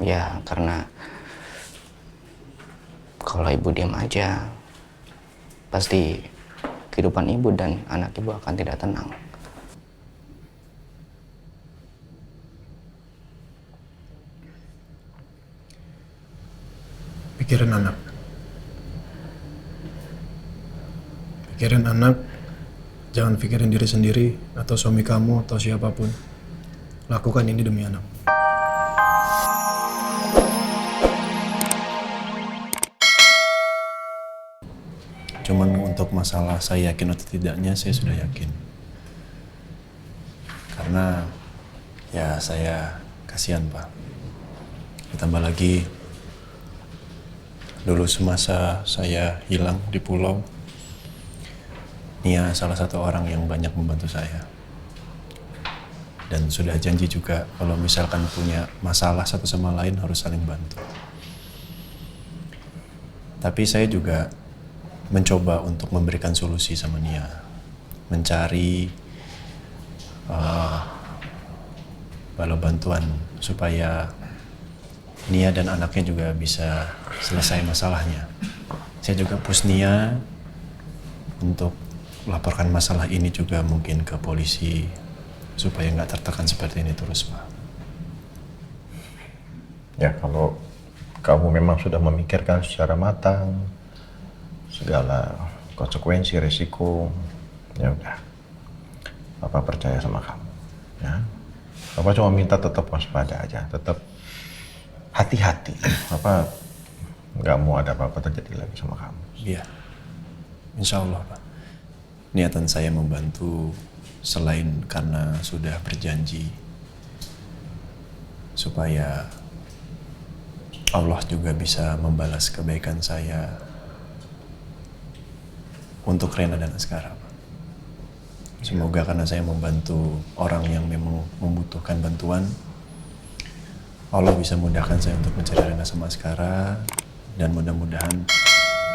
Ya karena kalau ibu diam aja, pasti kehidupan ibu dan anak ibu akan tidak tenang. Pikirin anak. Pikirin anak, jangan pikirin diri sendiri atau suami kamu atau siapapun. Lakukan ini demi anak. Cuman untuk masalah saya yakin atau tidaknya, saya sudah yakin. Karena ya saya kasihan Pak. Ditambah lagi dulu semasa saya hilang di pulau, Nia salah satu orang yang banyak membantu saya. Dan sudah janji juga kalau misalkan punya masalah satu sama lain harus saling bantu. Tapi saya juga mencoba untuk memberikan solusi sama Nia. Mencari bala bantuan supaya Nia dan anaknya juga bisa selesai masalahnya. Saya juga push Nia untuk melaporkan masalah ini juga mungkin ke polisi supaya nggak tertekan seperti ini terus, Pak. Ya kalau kamu memang sudah memikirkan secara matang segala konsekuensi, risiko, ya udah. Papa percaya sama kamu, ya. Papa cuma minta tetap waspada aja, tetap hati-hati. Papa nggak mau ada apa-apa terjadi lagi sama kamu. Iya, insya Allah Pak. Niatan saya membantu selain karena sudah berjanji supaya Allah juga bisa membalas kebaikan saya untuk Rena dan Askara, Pak. Semoga karena saya membantu orang yang memang membutuhkan bantuan, Allah bisa mudahkan saya untuk mencari Rena sama Askara, dan mudah-mudahan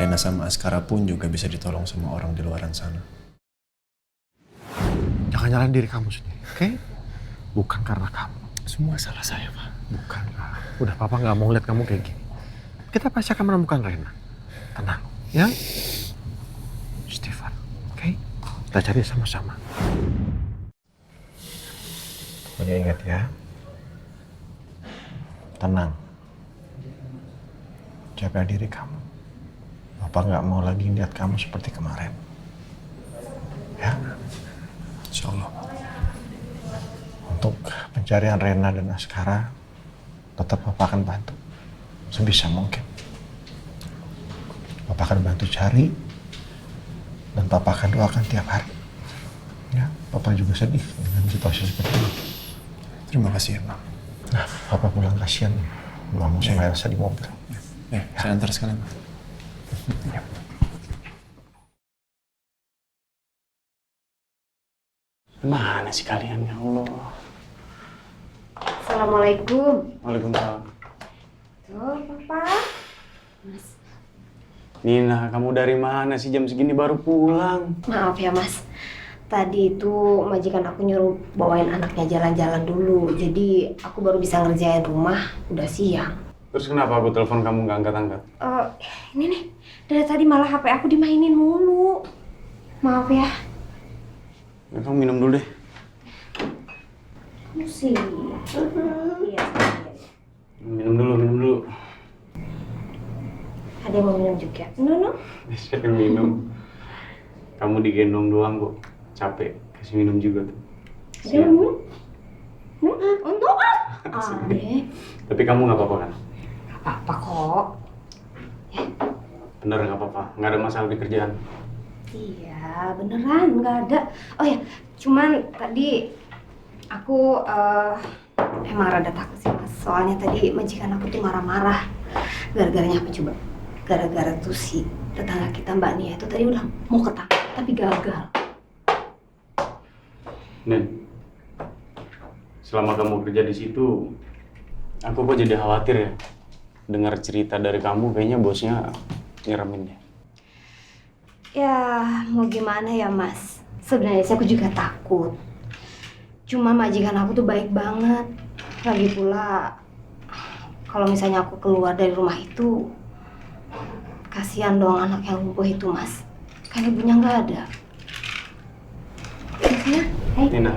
Rena sama Askara pun juga bisa ditolong sama orang di luaran sana. Jangan nyalain diri kamu sendiri, oke? Bukan karena kamu. Semua salah saya, Pak. Bukan. Udah, Papa nggak mau lihat kamu kayak gini. Kita pasti akan menemukan Rena. Tenang, ya? Stefan, oke? Kita cari sama-sama. Pokoknya ingat ya. Tenang. Jaga diri kamu. Papa nggak mau lagi lihat kamu seperti kemarin. Ya? Insya Allah. Untuk pencarian Rena dan Askara, tetap Papa akan bantu. Sebisa mungkin. Papa akan bantu cari, dan Papa akan doakan tiap hari. Ya, Papa juga sedih dengan situasi seperti ini. Terima kasih ya, Pak. Nah, Papa pulang, kasihan Mama sama Elsa di mobil. Ya, saya antar sekalian, Pak. Ya. Mana sih kalian, ya Allah? Assalamualaikum. Waalaikumsalam. Tuh, Papa. Mas. Nina, kamu dari mana sih? Jam segini baru pulang. Maaf ya, Mas. Tadi itu majikan aku nyuruh bawain anaknya jalan-jalan dulu. Jadi aku baru bisa ngerjain rumah, udah siang. Terus kenapa aku telepon kamu nggak angkat-angkat? Ini nih, dari tadi malah HP aku dimainin mulu. Maaf ya. Ya, kamu minum dulu deh. Kamu sih. Iya. Minum dulu. Ada yang mau minum juga? No. Saya minum. Kamu digendong doang, Bu. Capek. Kasih minum juga tuh. Ada yang mau minum? Untuk ah. Deh. Tapi kamu nggak apa-apa kan? Apa kok? Bener nggak apa-apa? Nggak ada masalah di kerjaan? Iya, beneran nggak ada. Oh ya, cuman tadi aku emang rada takut sih, Mas. Soalnya tadi majikan aku tuh marah-marah. Gara-garanya apa coba? Gara-gara tuh si tetangga kita Mbak Nia itu tadi udah mau ketangkep tapi gagal. Nen, selama kamu kerja di situ, aku kok jadi khawatir ya. Dengar cerita dari kamu, kayaknya bosnya nyeramin deh. Ya, mau gimana ya, Mas? Sebenarnya sih aku juga takut. Cuma majikan aku tuh baik banget. Lagi pula, kalau misalnya aku keluar dari rumah itu, kasihan dong anak yang lumpuh itu, Mas. Kan ibunya nggak ada. Ya, hai. Nina.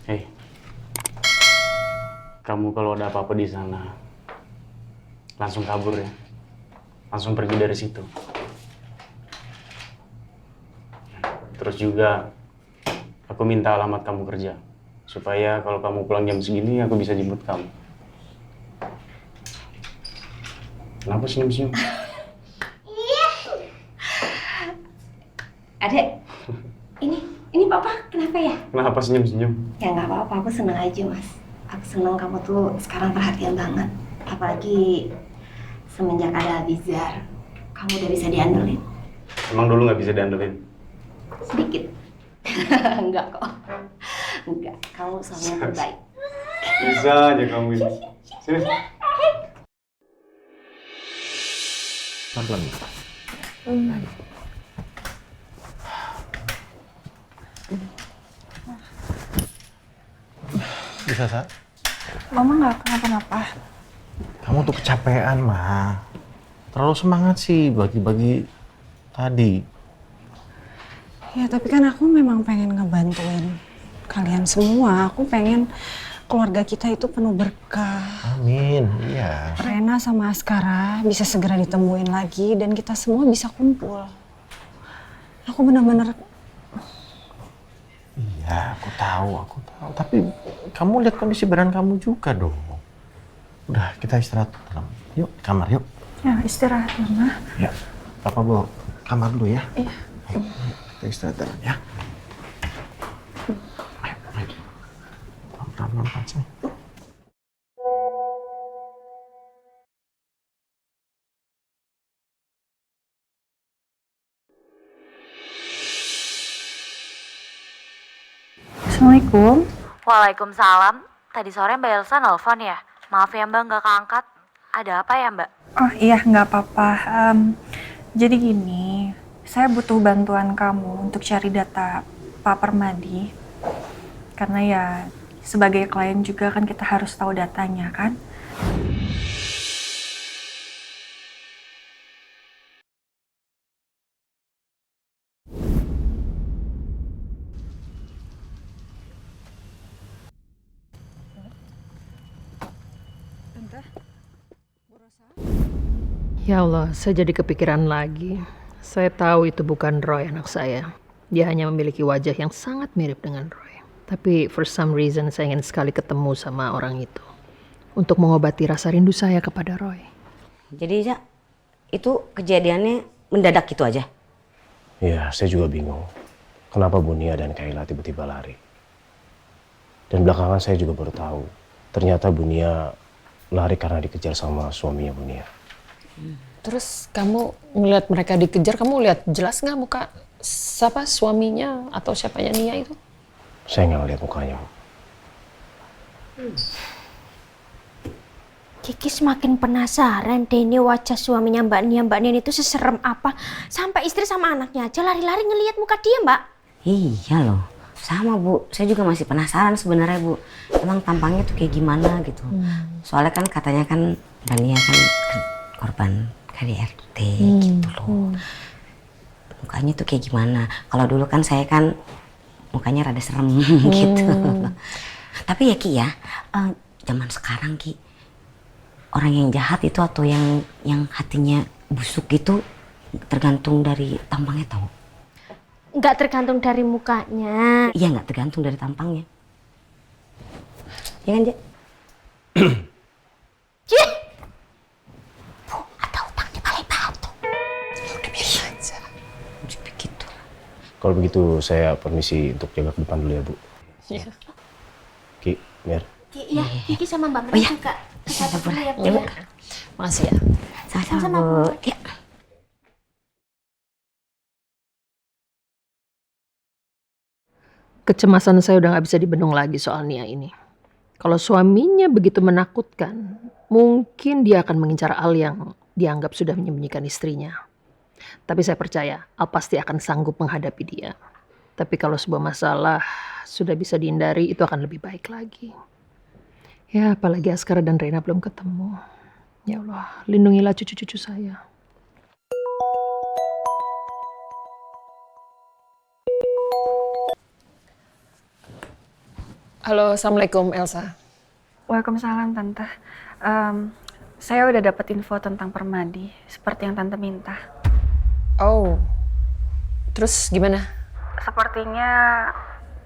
Hei. Kamu kalau ada apa-apa di sana, langsung kabur ya. Langsung pergi dari situ. Terus juga, aku minta alamat kamu kerja. Supaya kalau kamu pulang jam segini, aku bisa jemput kamu. Kenapa senyum-senyum? Adek, ini papa kenapa ya? Kenapa senyum-senyum? Ya nggak apa-apa, aku seneng aja, Mas. Aku seneng kamu tuh sekarang perhatian banget. Apalagi semenjak ada Abizar, kamu udah bisa diandelin. Emang dulu nggak bisa diandelin? Sedikit. Enggak kok. Enggak, kamu suami yang terbaik. Bisa aja kamu ini. Sini. Pelan-pelan. Bisa, Sa? Mama nggak kenapa-napa. Kamu tuh kecapean, Ma. Terlalu semangat sih bagi-bagi tadi. Ya tapi kan aku memang pengen ngebantuin kalian semua. Aku pengen keluarga kita itu penuh berkah. Amin, iya. Rena sama Askara bisa segera ditemuin lagi dan kita semua bisa kumpul. Aku benar-benar. Iya, aku tahu. Tapi kamu lihat kondisi badan kamu juga dong. Udah, kita istirahat dalam. Yuk, kamar yuk. Ya istirahat Mama. Ya, Papa bawa kamar dulu ya. Iya. Ayo, kita istirahat dalam ya. Ayo. Pelan-pelan sini. Assalamualaikum. Waalaikumsalam. Tadi sore Mbak Elsa nelfon ya? Maaf ya Mbak, nggak keangkat. Ada apa ya Mbak? Oh iya nggak apa-apa. Jadi gini, saya butuh bantuan kamu untuk cari data Pak Permadi. Karena ya sebagai klien juga kan kita harus tahu datanya kan. Ya Allah, saya jadi kepikiran lagi. Saya tahu itu bukan Roy anak saya. Dia hanya memiliki wajah yang sangat mirip dengan Roy. Tapi for some reason saya ingin sekali ketemu sama orang itu. Untuk mengobati rasa rindu saya kepada Roy. Jadi ya, itu kejadiannya mendadak gitu aja? Ya, saya juga bingung. Kenapa Bunia dan Kayla tiba-tiba lari. Dan belakangan saya juga baru tahu. Ternyata Bunia lari karena dikejar sama suaminya Bunia. Terus kamu ngeliat mereka dikejar, kamu lihat jelas nggak muka siapa suaminya atau siapanya Nia itu? Saya nggak ngeliat mukanya, Bu. Kiki semakin penasaran deh ini wajah suaminya Mbak Nia itu seserem apa. Sampai istri sama anaknya aja lari-lari ngelihat muka dia Mbak. Iya loh, sama Bu. Saya juga masih penasaran sebenarnya Bu. Emang tampangnya tuh kayak gimana gitu. Soalnya kan katanya kan Mbak Nia kan korban KDRT gitu loh. Mukanya tuh kayak gimana. Kalau dulu kan saya kan mukanya rada serem gitu. Tapi ya Ki ya, zaman sekarang Ki, orang yang jahat itu atau yang hatinya busuk gitu tergantung dari tampangnya tau. Nggak tergantung dari mukanya. Iya nggak tergantung dari tampangnya. Ya kan Ja? Cih! Bu, ada utang di balai batu. Udah biarin aja. Begitu. Kalau begitu saya permisi untuk jaga ke depan dulu ya, Bu. Iya. Ki, Mir. Iya, Kiki sama Mbak Oh iya. juga. Ada Bu. Ya, Bu. Ya Bu. Makasih ya. Sama-sama Bu. Ya. Kecemasan saya udah gak bisa dibendung lagi soal Nia ini. Kalau suaminya begitu menakutkan, mungkin dia akan mengincar Al yang dianggap sudah menyembunyikan istrinya. Tapi saya percaya Al pasti akan sanggup menghadapi dia. Tapi kalau sebuah masalah sudah bisa dihindari, itu akan lebih baik lagi. Ya, apalagi Askara dan Reina belum ketemu. Ya Allah, lindungilah cucu-cucu saya. Halo, Assalamualaikum Elsa. Waalaikumsalam Tante. Saya udah dapat info tentang Permadi, seperti yang Tante minta. Oh, terus gimana? Sepertinya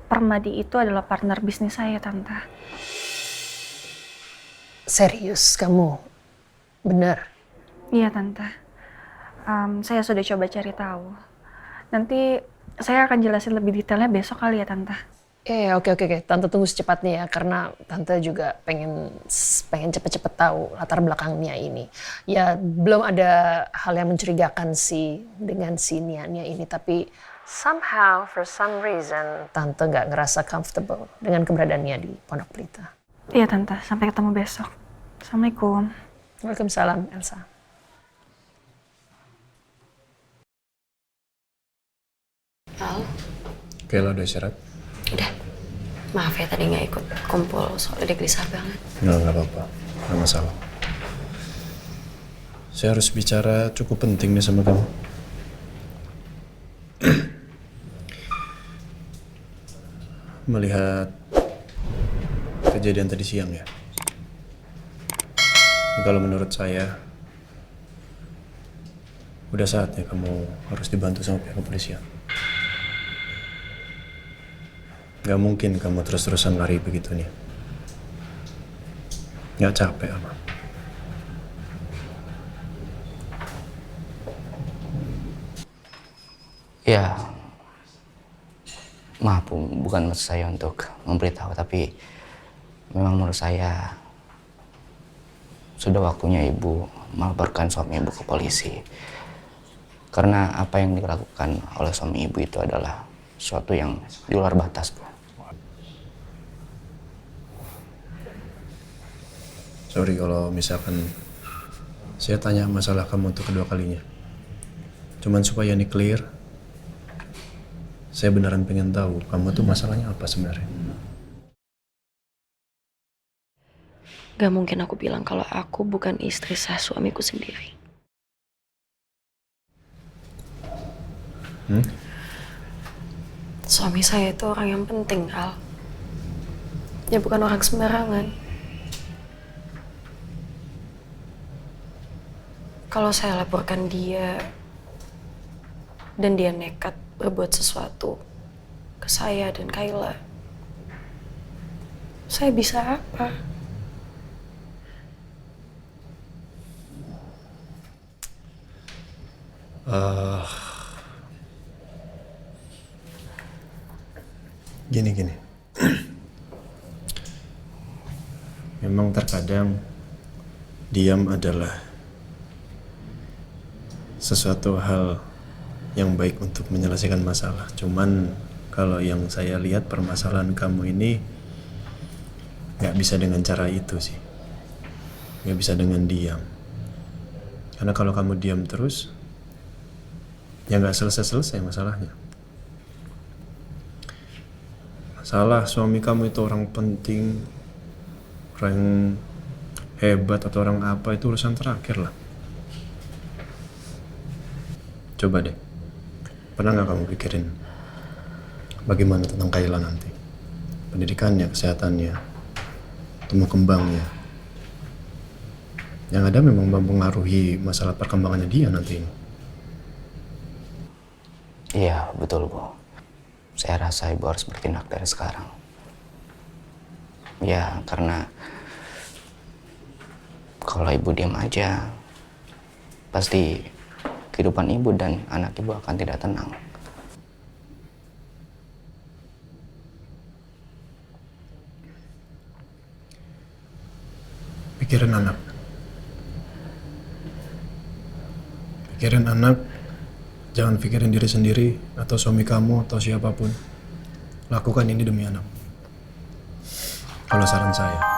Permadi itu adalah partner bisnis saya, Tante. Serius kamu? Benar? Iya, Tante. Saya sudah coba cari tahu. Nanti saya akan jelasin lebih detailnya besok kali ya, Tante. Oke. Tante tunggu secepatnya ya, karena Tante juga pengen cepet-cepet tahu latar belakangnya ini. Ya, belum ada hal yang mencurigakan sih dengan si Nia ini, tapi somehow, for some reason, Tante nggak ngerasa comfortable dengan keberadaannya di Pondok Pelita. Iya, Tante. Sampai ketemu besok. Assalamualaikum. Waalaikumsalam, Elsa. Al, Oke, lo udah istirahat? udah. Maaf ya tadi nggak ikut kumpul, soalnya dia gelisah banget. Nggak apa-apa. Nggak masalah. Saya harus bicara cukup penting nih sama kamu. Melihat kejadian tadi siang ya. Kalau menurut saya, udah saatnya kamu harus dibantu sama pihak kepolisian. Gak mungkin kamu terus-terusan lari begitu nih. Gak capek apa? Ya, maaf Bu, bukan maksud saya untuk memberitahu, tapi memang menurut saya sudah waktunya Ibu melaporkan suami Ibu ke polisi. Karena apa yang dilakukan oleh suami Ibu itu adalah sesuatu yang di luar batas, Bu. Sorry kalau misalkan saya tanya masalah kamu untuk kedua kalinya. Cuman supaya ini clear, saya beneran pengen tahu kamu tuh masalahnya apa sebenarnya. Gak mungkin aku bilang kalau aku bukan istri sah suamiku sendiri. Suami saya itu orang yang penting, Al. Dia bukan orang sembarangan. Kalau saya laporkan dia dan dia nekat berbuat sesuatu ke saya dan Kayla, saya bisa apa? Gini. Memang terkadang diam adalah sesuatu hal yang baik untuk menyelesaikan masalah. Cuman kalau yang saya lihat permasalahan kamu ini gak bisa dengan cara itu sih. Gak bisa dengan diam. Karena kalau kamu diam terus, ya gak selesai-selesai masalahnya. Masalah suami kamu itu orang penting, orang hebat atau orang apa, itu urusan terakhir lah. Coba deh, pernah nggak kamu pikirin bagaimana tentang Kayla nanti? Pendidikannya, kesehatannya, tumbuh kembangnya. Yang ada memang mempengaruhi masalah perkembangannya dia nanti ini. Iya, betul Bu. Saya rasa Ibu harus bertindak dari sekarang. Ya, karena kalau Ibu diam aja, pasti kehidupan Ibu dan anak Ibu akan tidak tenang. Pikirin anak. Pikirin anak, jangan pikirin diri sendiri atau suami kamu atau siapapun. Lakukan ini demi anak. Kalau saran saya.